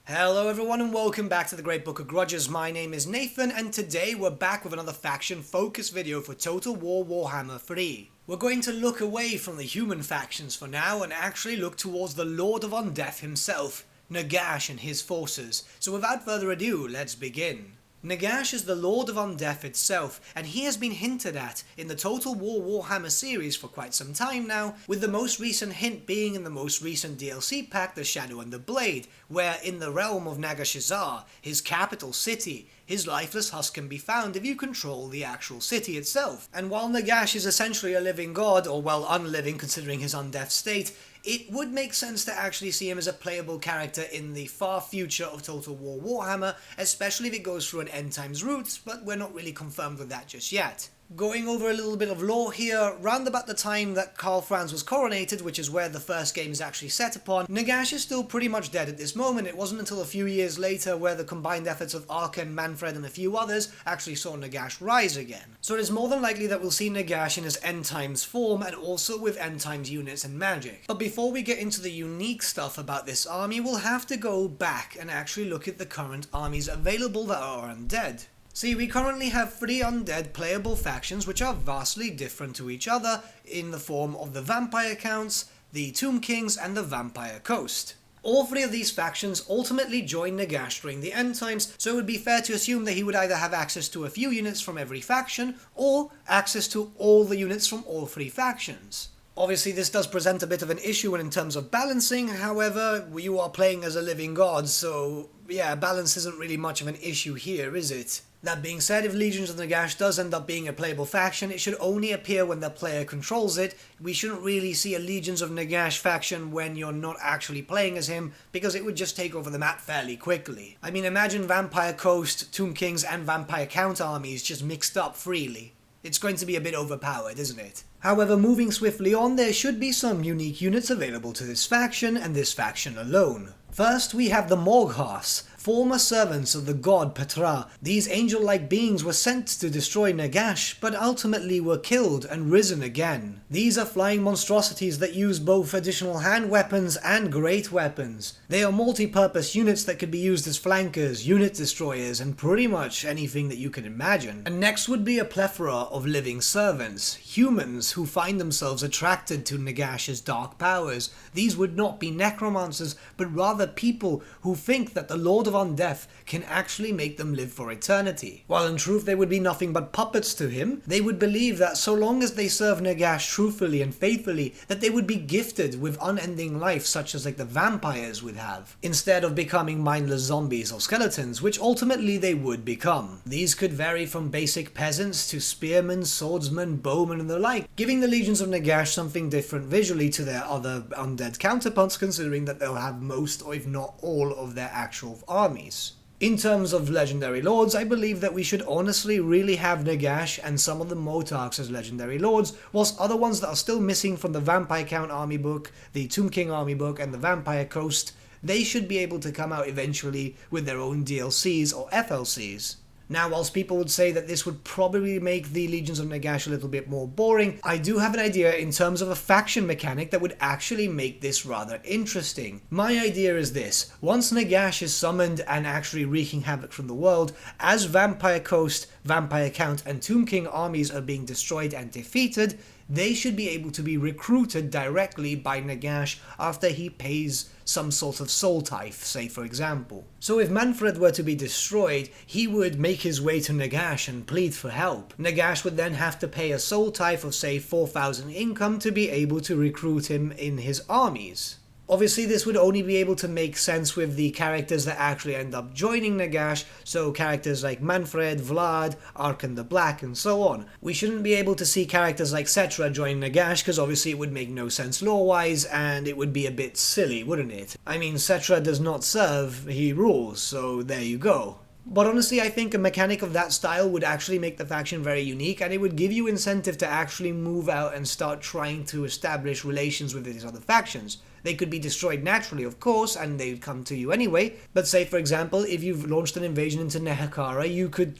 Hello everyone and welcome back to the Great Book of Grudges. My name is Nathan and today we're back with another faction focus video for Total War Warhammer 3. We're going to look away from the human factions for now and actually look towards the Lord of Undeath himself, Nagash and his forces. So without further ado, let's begin. Nagash is the Lord of Undeath itself, and he has been hinted at in the Total War Warhammer series for quite some time now, with the most recent hint being in the most recent DLC pack, The Shadow and the Blade, where in the realm of Nagash, his capital city, his lifeless husk can be found if you control the actual city itself. And while Nagash is essentially a living god, or well, unliving considering his undeath state, it would make sense to actually see him as a playable character in the far future of Total War Warhammer, especially if it goes through an end times route, but we're not really confirmed with that just yet. Going over a little bit of lore here, round about the time that Karl Franz was coronated, which is where the first game is actually set upon, Nagash is still pretty much dead at this moment. It wasn't until a few years later where the combined efforts of Arkan, Manfred and a few others actually saw Nagash rise again. So it is more than likely that we'll see Nagash in his end times form and also with end times units and magic. But before we get into the unique stuff about this army, we'll have to go back and actually look at the current armies available that are undead. See, we currently have 3 undead playable factions which are vastly different to each other in the form of the Vampire Counts, the Tomb Kings and the Vampire Coast. All 3 of these factions ultimately join Nagash during the end times, so it would be fair to assume that he would either have access to a few units from every faction, or access to all the units from all 3 factions. Obviously this does present a bit of an issue in terms of balancing, however, you are playing as a living god, so yeah, balance isn't really much of an issue here, is it? That being said, if Legions of Nagash does end up being a playable faction, it should only appear when the player controls it. We shouldn't really see a Legions of Nagash faction when you're not actually playing as him, because it would just take over the map fairly quickly. I mean, imagine Vampire Coast, Tomb Kings and Vampire Count armies just mixed up freely. It's going to be a bit overpowered, isn't it? However, moving swiftly on, there should be some unique units available to this faction, and this faction alone. First, we have the Morghas, former servants of the god Petra. These angel-like beings were sent to destroy Nagash, but ultimately were killed and risen again. These are flying monstrosities that use both additional hand weapons and great weapons. They are multi-purpose units that could be used as flankers, unit destroyers, and pretty much anything that you can imagine. And next would be a plethora of living servants, humans who find themselves attracted to Nagash's dark powers. These would not be necromancers, but rather people who think that the Lord of Undeath can actually make them live for eternity. While in truth they would be nothing but puppets to him, they would believe that so long as they serve Nagash truthfully and faithfully, that they would be gifted with unending life such as like the vampires would have, instead of becoming mindless zombies or skeletons, which ultimately they would become. These could vary from basic peasants to spearmen, swordsmen, bowmen and the like, giving the Legions of Nagash something different visually to their other undead counterparts, considering that they'll have most or if not all of their actual armies. In terms of legendary lords, I believe that we should honestly really have Nagash and some of the Motarchs as legendary lords, whilst other ones that are still missing from the Vampire Count army book, the Tomb King army book and the Vampire Coast, they should be able to come out eventually with their own DLCs or FLCs. Now, whilst people would say that this would probably make the Legions of Nagash a little bit more boring, I do have an idea in terms of a faction mechanic that would actually make this rather interesting. My idea is this: once Nagash is summoned and actually wreaking havoc from the world, as Vampire Coast, Vampire Count and Tomb King armies are being destroyed and defeated, they should be able to be recruited directly by Nagash after he pays some sort of soul tithe, say for example. So if Manfred were to be destroyed, he would make his way to Nagash and plead for help. Nagash would then have to pay a soul tithe of say 4,000 income to be able to recruit him in his armies. Obviously this would only be able to make sense with the characters that actually end up joining Nagash, so characters like Manfred, Vlad, Arkan the Black and so on. We shouldn't be able to see characters like Cetra join Nagash because obviously it would make no sense lore-wise and it would be a bit silly, wouldn't it? I mean, Cetra does not serve, he rules, so there you go. But honestly, I think a mechanic of that style would actually make the faction very unique, and it would give you incentive to actually move out and start trying to establish relations with these other factions. They could be destroyed naturally, of course, and they'd come to you anyway, but say for example, if you've launched an invasion into Nehekara, you could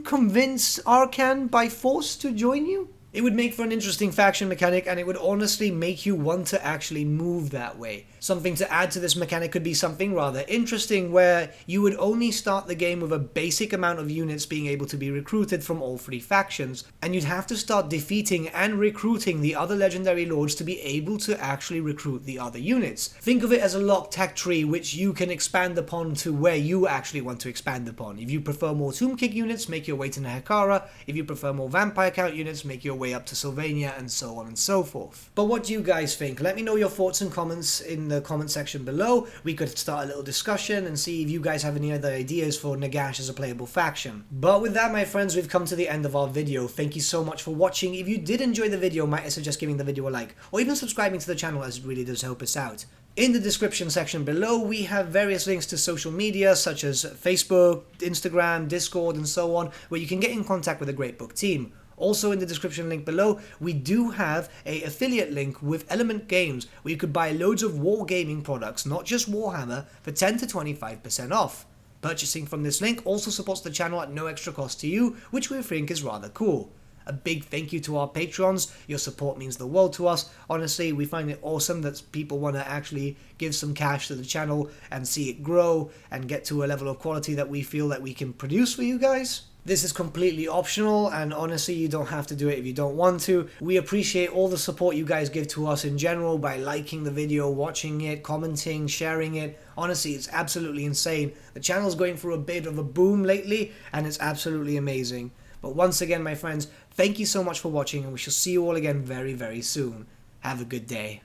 convince Arkan by force to join you? It would make for an interesting faction mechanic, and it would honestly make you want to actually move that way. Something to add to this mechanic could be something rather interesting, where you would only start the game with a basic amount of units being able to be recruited from all three factions, and you'd have to start defeating and recruiting the other legendary lords to be able to actually recruit the other units. Think of it as a locked tech tree which you can expand upon to where you actually want to expand upon. If you prefer more Tomb Kick units, make your way to Nahakara. If you prefer more Vampire Count units, make your way up to Sylvania, and so on and so forth. But what do you guys think? Let me know your thoughts and comments in the comment section below. We could start a little discussion and see if you guys have any other ideas for Nagash as a playable faction. But with that, my friends, we've come to the end of our video. Thank you so much for watching. If you did enjoy the video, might I suggest giving the video a like, or even subscribing to the channel, as it really does help us out. In the description section below, we have various links to social media such as Facebook, Instagram, Discord, and so on, where you can get in contact with the Great Book team. Also in the description link below, we do have an affiliate link with Element Games, where you could buy loads of wargaming products, not just Warhammer, for 10 to 25% off. Purchasing from this link also supports the channel at no extra cost to you, which we think is rather cool. A big thank you to our patrons. Your support means the world to us. Honestly, we find it awesome that people want to actually give some cash to the channel and see it grow and get to a level of quality that we feel that we can produce for you guys. This is completely optional, and honestly, you don't have to do it if you don't want to. We appreciate all the support you guys give to us in general by liking the video, watching it, commenting, sharing it. Honestly, it's absolutely insane. The channel's going through a bit of a boom lately, and it's absolutely amazing. But once again, my friends, thank you so much for watching, and we shall see you all again very, very soon. Have a good day.